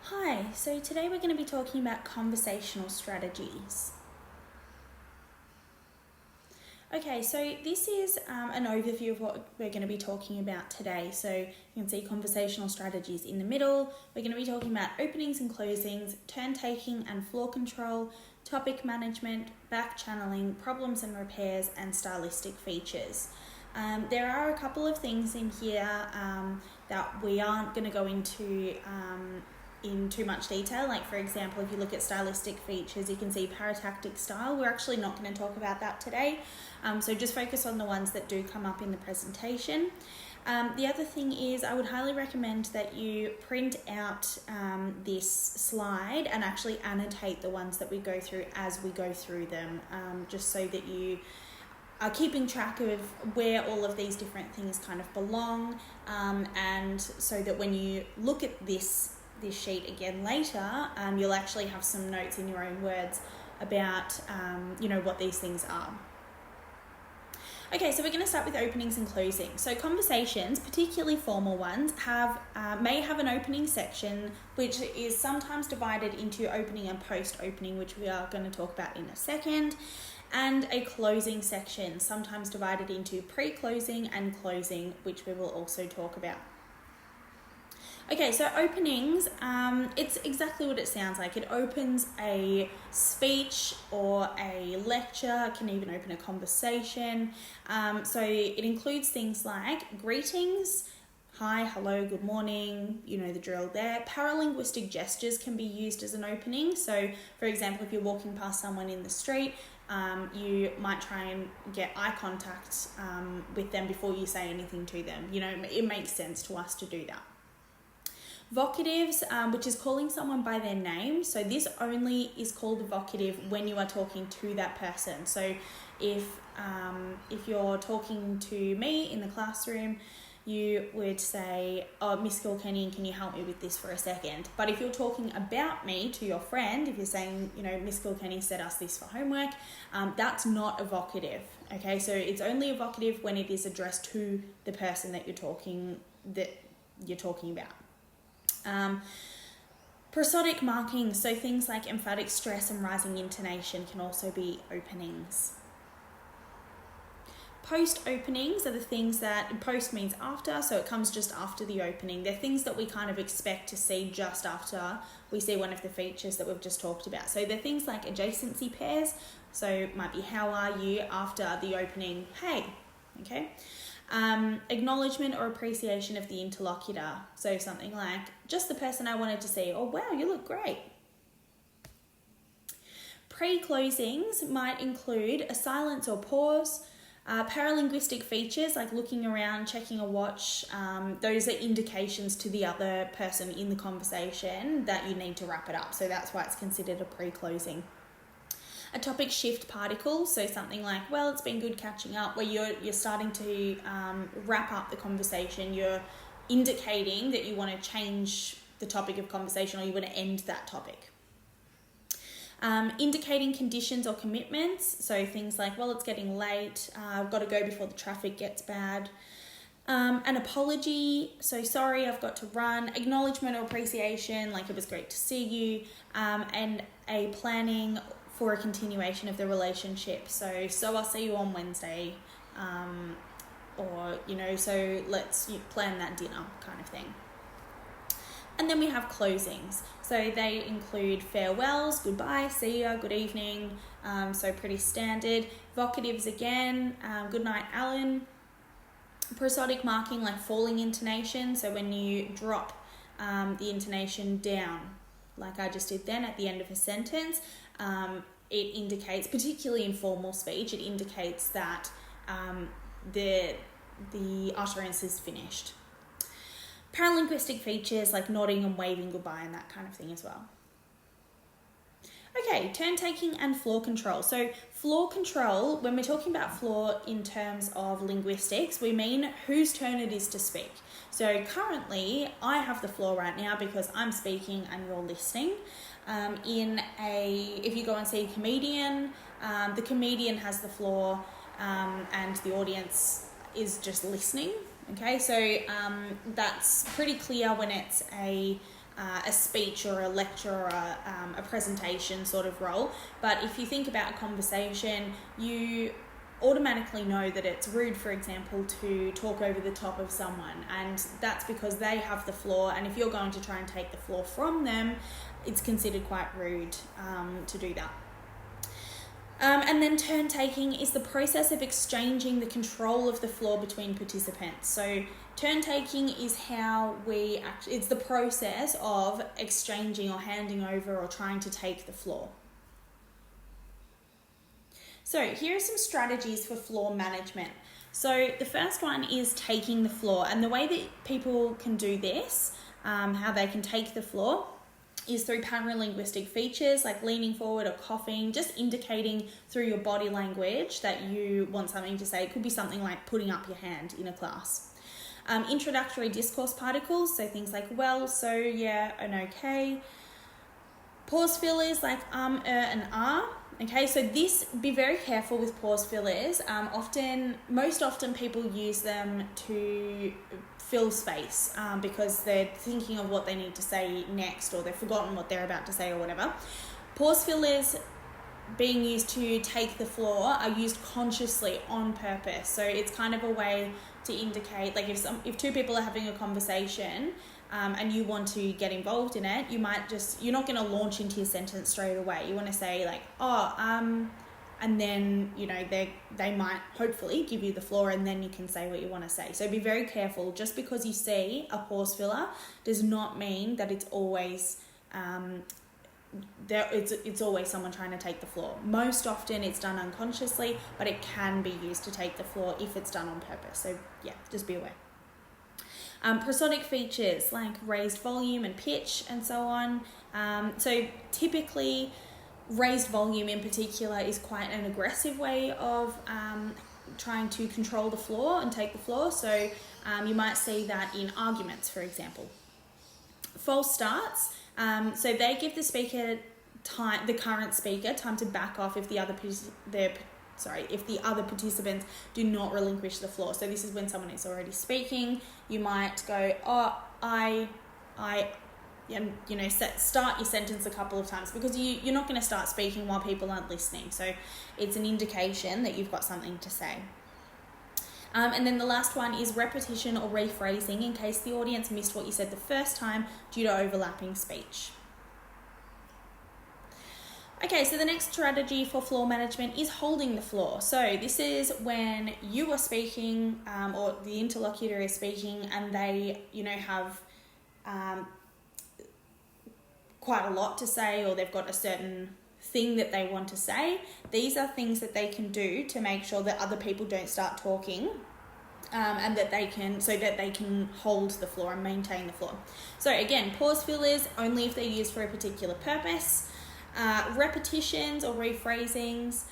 Hi, so today we're going to be talking about conversational strategies. Okay, so this is an overview of what we're going to be talking about today. So you can see conversational strategies in the middle. We're going to be talking about openings and closings, turn taking and floor control, topic management, back channeling, problems and repairs, and stylistic features. There are a couple of things in here that we aren't going to go into in too much detail. Like, for example, if you look at stylistic features, you can see paratactic style. We're actually not going to talk about that today. So just focus on the ones that do come up in the presentation. The other thing is I would highly recommend that you print out this slide and actually annotate the ones that we go through as we go through them, just so that you are keeping track of where all of these different things kind of belong, and so that when you look at this sheet again later, you'll actually have some notes in your own words about what these things are. Okay, so we're going to start with openings and closings. So conversations, particularly formal ones, may have an opening section which is sometimes divided into opening and post-opening, which we are going to talk about in a second, and a closing section, sometimes divided into pre-closing and closing, which we will also talk about. Okay, so openings, it's exactly what it sounds like. It opens a speech or a lecture. It can even open a conversation. So it includes things like greetings, hi, hello, good morning, you know the drill there. Paralinguistic gestures can be used as an opening. So, for example, if you're walking past someone in the street, you might try and get eye contact with them before you say anything to them. You know, it makes sense to us to do that. Vocatives, which is calling someone by their name. So this only is called a vocative when you are talking to that person. So if you're talking to me in the classroom, you would say, oh, Miss Kilkenny, can you help me with this for a second? But if you're talking about me to your friend, if you're saying, Miss Kilkenny said us this for homework, that's not a vocative. Okay, so it's only a vocative when it is addressed to the person that you're talking about. Prosodic markings, so things like emphatic stress and rising intonation, can also be openings. Post openings are the things that, post means after, so it comes just after the opening. They're things that we kind of expect to see just after we see one of the features that we've just talked about. So they're things like adjacency pairs, so it might be how are you after the opening, hey, okay? Acknowledgement or appreciation of the interlocutor, so something like just the person I wanted to see, or wow, you look great. Pre-closings might include a silence or pause. Paralinguistic features like looking around, checking a watch, those are indications to the other person in the conversation that you need to wrap it up, so that's why it's considered a pre-closing. A topic shift particle, so something like, well, it's been good catching up, where you're starting to wrap up the conversation. You're indicating that you want to change the topic of conversation, or you want to end that topic. Indicating conditions or commitments, so things like, well, it's getting late, I've got to go before the traffic gets bad. An apology, so sorry, I've got to run. Acknowledgement or appreciation, like it was great to see you. And a planning for a continuation of the relationship. So I'll see you on Wednesday, or, so let's plan that dinner kind of thing. And then we have closings. So they include farewells, goodbye, see ya, good evening, so pretty standard. Vocatives again, good night, Alan. Prosodic marking, like falling intonation, so when you drop the intonation down, like I just did then at the end of a sentence, it indicates, particularly in formal speech, it indicates that the utterance is finished. Paralinguistic features like nodding and waving goodbye and that kind of thing as well. Okay, turn taking and floor control. So floor control, when we're talking about floor in terms of linguistics, we mean whose turn it is to speak. So currently, I have the floor right now because I'm speaking and you're listening. If you go and see a comedian, the comedian has the floor and the audience is just listening. Okay, so that's pretty clear when it's a a speech or a lecture or a presentation sort of role. But if you think about a conversation, you automatically know that it's rude, for example, to talk over the top of someone, and that's because they have the floor, and if you're going to try and take the floor from them, it's considered quite rude to do that. And then turn taking is the process of exchanging the control of the floor between participants. So turn taking is how it's the process of exchanging or handing over or trying to take the floor. So here are some strategies for floor management. So the first one is taking the floor, and the way that people can do this, how they can take the floor, is through paralinguistic features like leaning forward or coughing, just indicating through your body language that you want something to say. It could be something like putting up your hand in a class. Introductory discourse particles, so things like well, so, yeah, and okay. Pause fillers like and ah. Okay, so be very careful with pause fillers. Most often people use them to fill space because they're thinking of what they need to say next, or they've forgotten what they're about to say or whatever. Pause fillers being used to take the floor are used consciously on purpose. So it's kind of a way to indicate, like if two people are having a conversation and you want to get involved in it, you're not going to launch into your sentence straight away. You want to say like, and then, they might hopefully give you the floor, and then you can say what you want to say. So be very careful. Just because you see a pause filler does not mean that it's always it's always someone trying to take the floor. Most often it's done unconsciously, but it can be used to take the floor if it's done on purpose. So yeah, just be aware. Prosodic features like raised volume and pitch and so on. So typically raised volume in particular is quite an aggressive way of trying to control the floor and take the floor. So you might see that in arguments, for example. False starts. So they give the speaker time, the current speaker, time to back off if the other participants do not relinquish the floor. So this is when someone is already speaking. You might go, start your sentence a couple of times, because you're not going to start speaking while people aren't listening. So it's an indication that you've got something to say. And then the last one is repetition or rephrasing in case the audience missed what you said the first time due to overlapping speech. Okay, so the next strategy for floor management is holding the floor. So this is when you are speaking or the interlocutor is speaking and they, have quite a lot to say, or they've got a certain thing that they want to say. These are things that they can do to make sure that other people don't start talking, and that they can hold the floor and maintain the floor. So again, pause fillers only if they're used for a particular purpose. Repetitions or rephrasings.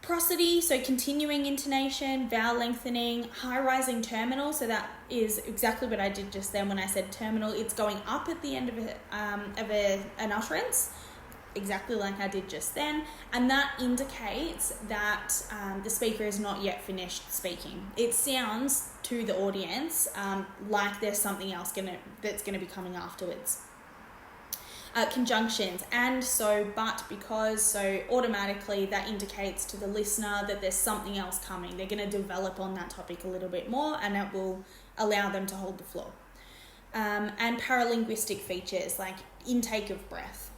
Prosody, so continuing intonation, vowel lengthening, high rising terminal, so that is exactly what I did just then when I said terminal. It's going up at the end of an utterance, exactly like I did just then, and that indicates that the speaker is not yet finished speaking. It sounds to the audience like there's something else that's going to be coming afterwards. Conjunctions, and, so, but, because, so automatically that indicates to the listener that there's something else coming. They're going to develop on that topic a little bit more, and that will allow them to hold the floor. And paralinguistic features like intake of breath.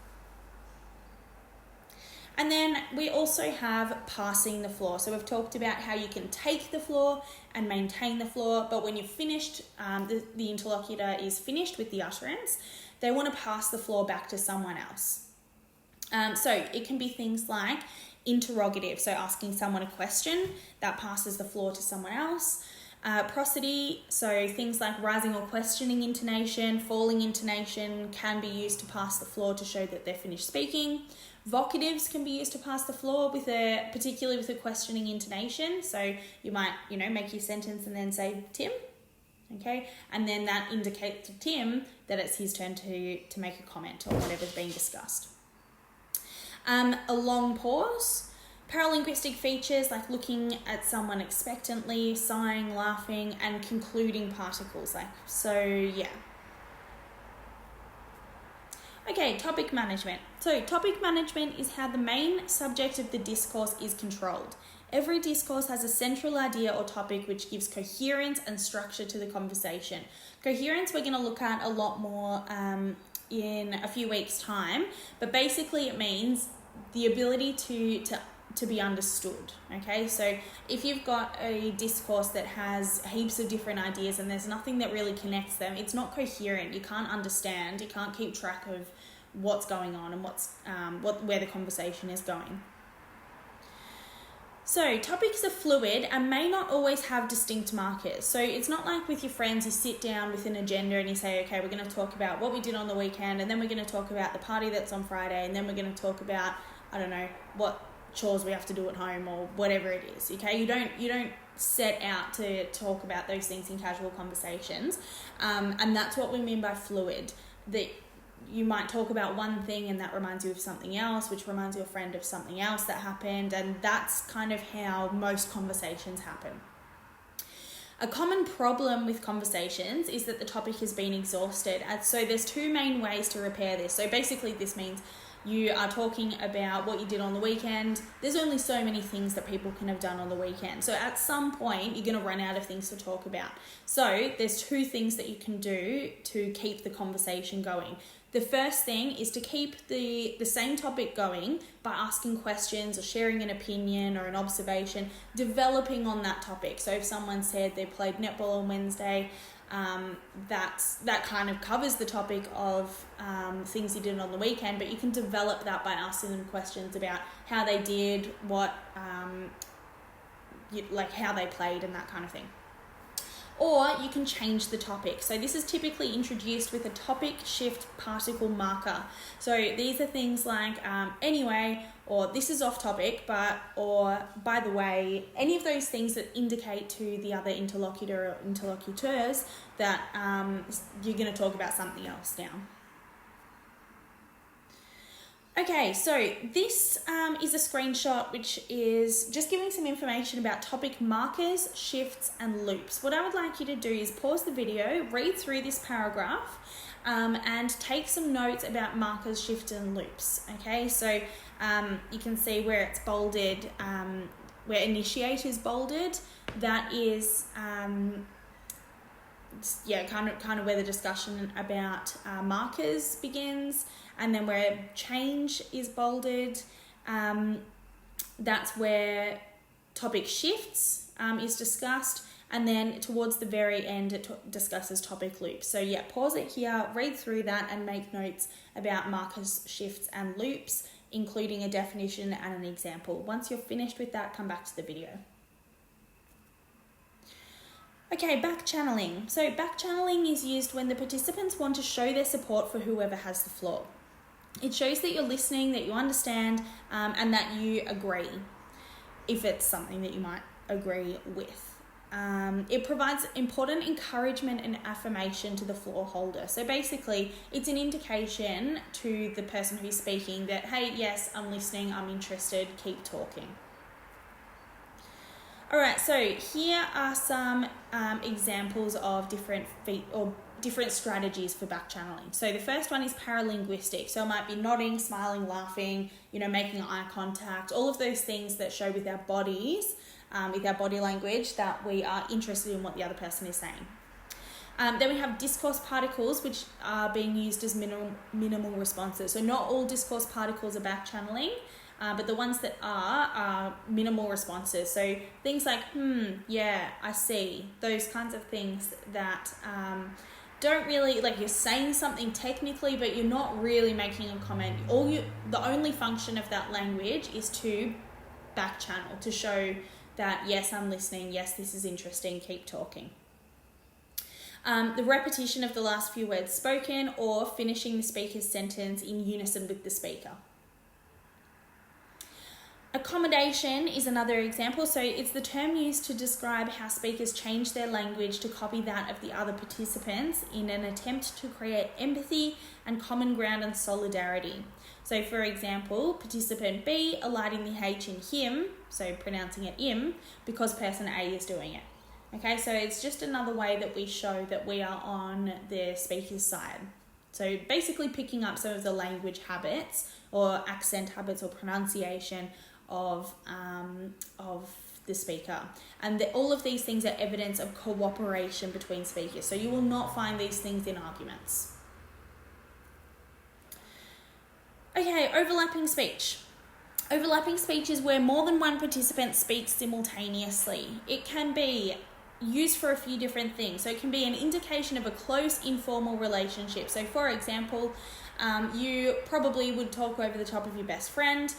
And then we also have passing the floor. So we've talked about how you can take the floor and maintain the floor, but when you're finished, the interlocutor is finished with the utterance, they want to pass the floor back to someone else. So it can be things like interrogative, so asking someone a question, that passes the floor to someone else. Prosody, so things like rising or questioning intonation, falling intonation can be used to pass the floor to show that they're finished speaking. Vocatives can be used to pass the floor particularly with a questioning intonation. So you might, make your sentence and then say, Tim, okay? And then that indicates to Tim that it's his turn to make a comment on whatever's being discussed. A long pause. Paralinguistic features like looking at someone expectantly, sighing, laughing, and concluding particles like, so, yeah. Okay, topic management. So topic management is how the main subject of the discourse is controlled. Every discourse has a central idea or topic which gives coherence and structure to the conversation. Coherence we're going to look at a lot more in a few weeks' time, but basically it means the ability to be understood. Okay, so if you've got a discourse that has heaps of different ideas and there's nothing that really connects them, it's not coherent. You can't understand, you can't keep track of what's going on and where the conversation is going. So topics are fluid and may not always have distinct markers. So it's not like with your friends you sit down with an agenda and you say, okay, we're going to talk about what we did on the weekend, and then we're going to talk about the party that's on Friday, and then we're going to talk about, I don't know, what chores we have to do at home or whatever it is. Okay, you don't set out to talk about those things in casual conversations, and that's what we mean by fluid. That you might talk about one thing and that reminds you of something else, which reminds you a friend of something else that happened, and that's kind of how most conversations happen. A common problem with conversations is that the topic has been exhausted, and so there's two main ways to repair this. So basically this means you are talking about what you did on the weekend. There's only so many things that people can have done on the weekend. So at some point, you're going to run out of things to talk about. So there's two things that you can do to keep the conversation going. The first thing is to keep the same topic going by asking questions or sharing an opinion or an observation, developing on that topic. So if someone said they played netball on Wednesday, that kind of covers the topic of things you did on the weekend, but you can develop that by asking them questions about how they did, how they played and that kind of thing. Or you can change the topic. So this is typically introduced with a topic shift particle marker. So these are things like anyway, or this is off topic, or by the way, any of those things that indicate to the other interlocutor or interlocutors that you're going to talk about something else now. Okay, so this is a screenshot which is just giving some information about topic markers, shifts, and loops. What I would like you to do is pause the video, read through this paragraph, and take some notes about markers, shifts, and loops. Okay, so you can see where it's bolded, where initiate is bolded. That is kind of where the discussion about markers begins. And then where change is bolded, that's where topic shifts is discussed. And then towards the very end, it discusses topic loops. So yeah, pause it here, read through that and make notes about markers, shifts and loops, including a definition and an example. Once you're finished with that, come back to the video. Okay, back channeling. So back channeling is used when the participants want to show their support for whoever has the floor. It shows that you're listening, that you understand, and that you agree, if it's something that you might agree with. It provides important encouragement and affirmation to the floor holder. So basically, it's an indication to the person who's speaking that, hey, yes, I'm listening, I'm interested, keep talking. All right, so here are some examples of different strategies for back channeling. So the first one is paralinguistic. So it might be nodding, smiling, laughing, making eye contact, all of those things that show with our bodies, with our body language, that we are interested in what the other person is saying. Then we have discourse particles, which are being used as minimal responses. So not all discourse particles are back channeling, but the ones that are minimal responses. So things like, yeah, I see, those kinds of things that don't really, like, you're saying something technically, but you're not really making a comment. The only function of that language is to back channel, to show that, yes, I'm listening, yes, this is interesting, keep talking. The repetition of the last few words spoken, or finishing the speaker's sentence in unison with the speaker. Accommodation is another example. So it's the term used to describe how speakers change their language to copy that of the other participants in an attempt to create empathy and common ground and solidarity. So for example, participant B aligning the H in him, so pronouncing it im, because person A is doing it. Okay, so it's just another way that we show that we are on the speaker's side. So basically picking up some of the language habits or accent habits or pronunciation of the speaker. And all of these things are evidence of cooperation between speakers. So you will not find these things in arguments. Okay, overlapping speech. Overlapping speech is where more than one participant speaks simultaneously. It can be used for a few different things. So it can be an indication of a close informal relationship. So for example, you probably would talk over the top of your best friend,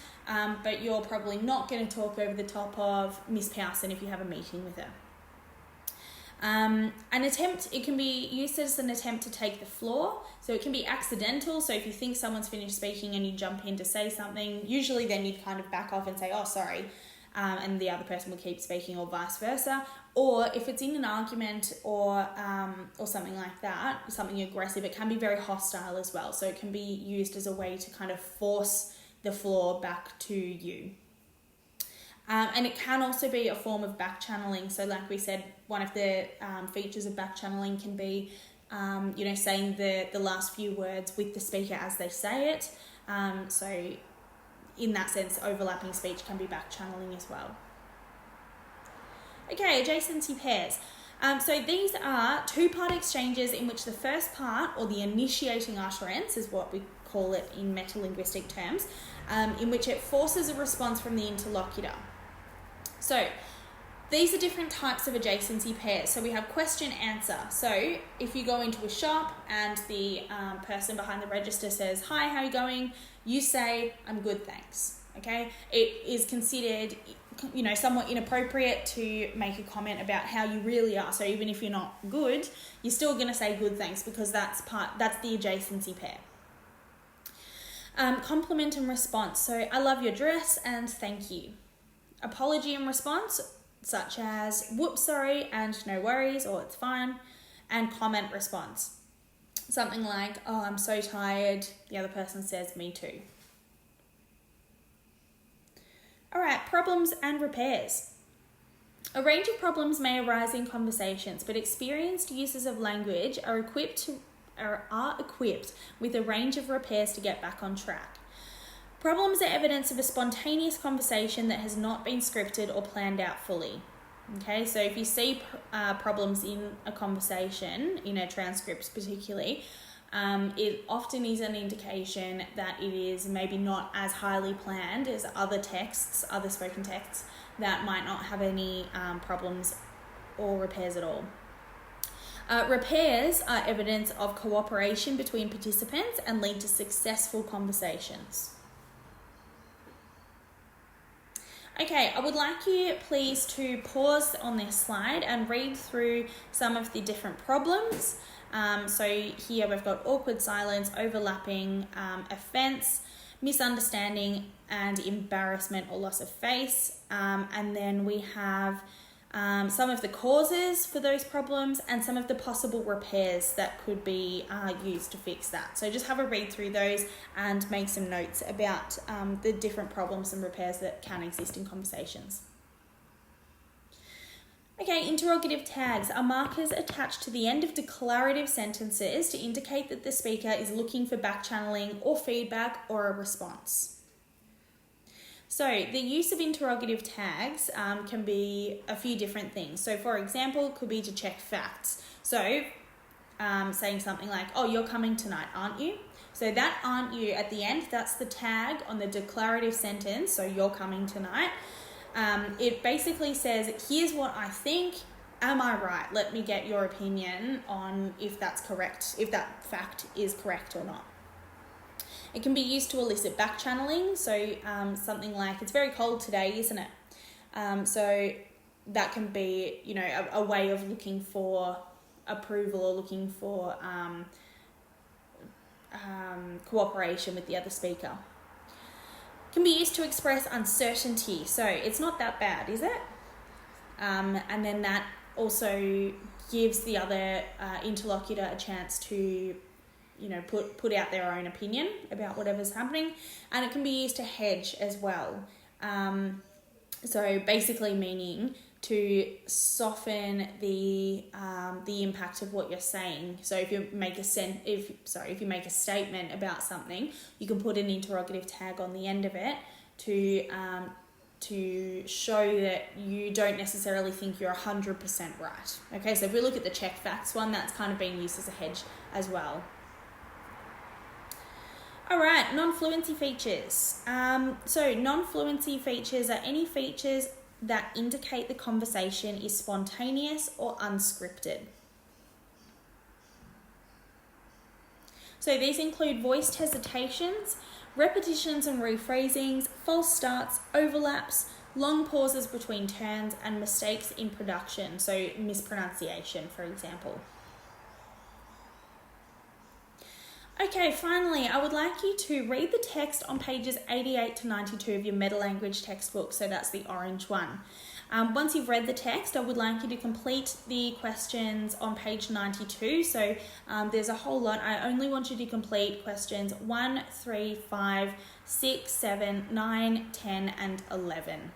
but you're probably not going to talk over the top of Miss Powson if you have a meeting with her. It can be used as an attempt to take the floor. So it can be accidental. So if you think someone's finished speaking and you jump in to say something, usually then you'd kind of back off and say, oh, sorry. And the other person will keep speaking, or vice versa. Or if it's in an argument or something like that, something aggressive, it can be very hostile as well. So it can be used as a way to kind of force the floor back to you. And it can also be a form of back channeling. So like we said, one of the features of back channeling can be, saying the last few words with the speaker as they say it. So in that sense, overlapping speech can be back channeling as well. Okay, adjacency pairs. So these are two-part exchanges in which the first part, or the initiating utterance is what we call it in metalinguistic terms, in which it forces a response from the interlocutor. So these are different types of adjacency pairs. So we have question answer. So if you go into a shop and the person behind the register says, hi, how are you going? You say, I'm good, thanks. Okay. It is considered, somewhat inappropriate to make a comment about how you really are. So even if you're not good, you're still going to say good, thanks, because that's the adjacency pair. Compliment and response. So I love your dress and thank you. Apology and response, such as whoops, sorry, and no worries, or it's fine. And comment response. Something like, oh, I'm so tired. The other person says, me too. All right, problems and repairs. A range of problems may arise in conversations, but experienced users of language are equipped with a range of repairs to get back on track. Problems are evidence of a spontaneous conversation that has not been scripted or planned out fully. Okay, so if you see problems in a conversation, in a transcript particularly, it often is an indication that it is maybe not as highly planned as other spoken texts that might not have any problems or repairs at all. Repairs are evidence of cooperation between participants and lead to successful conversations. Okay, I would like you please to pause on this slide and read through some of the different problems. So here we've got awkward silence, overlapping, offence, misunderstanding and embarrassment or loss of face. And then we have some of the causes for those problems and some of the possible repairs that could be used to fix that. So just have a read through those and make some notes about the different problems and repairs that can exist in conversations. Okay, interrogative tags are markers attached to the end of declarative sentences to indicate that the speaker is looking for back channeling or feedback or a response. So the use of interrogative tags can be a few different things. So for example, it could be to check facts. So saying something like, oh, you're coming tonight, aren't you? So that aren't you at the end, that's the tag on the declarative sentence. So you're coming tonight. It basically says, here's what I think. Am I right? Let me get your opinion on if that's correct, if that fact is correct or not. It can be used to elicit back channeling. So something like, it's very cold today, isn't it? So that can be, a way of looking for approval or looking for cooperation with the other speaker. Can be used to express uncertainty. So it's not that bad, is it? And then that also gives the other interlocutor a chance to put out their own opinion about whatever's happening. And it can be used to hedge as well. So basically meaning to soften the impact of what you're saying. So if you make a statement about something, you can put an interrogative tag on the end of it to show that you don't necessarily think you're 100% right. Okay, so if we look at the check facts one, that's kind of being used as a hedge as well. All right, non-fluency features. So non-fluency features are any features that indicate the conversation is spontaneous or unscripted. So these include voiced hesitations, repetitions and rephrasings, false starts, overlaps, long pauses between turns, and mistakes in production, so mispronunciation, for example. Okay, finally, I would like you to read the text on pages 88 to 92 of your meta-language textbook, so that's the orange one. Once you've read the text, I would like you to complete the questions on page 92. So there's a whole lot. I only want you to complete questions 1, 3, 5, 6, 7, 9, 10, and 11.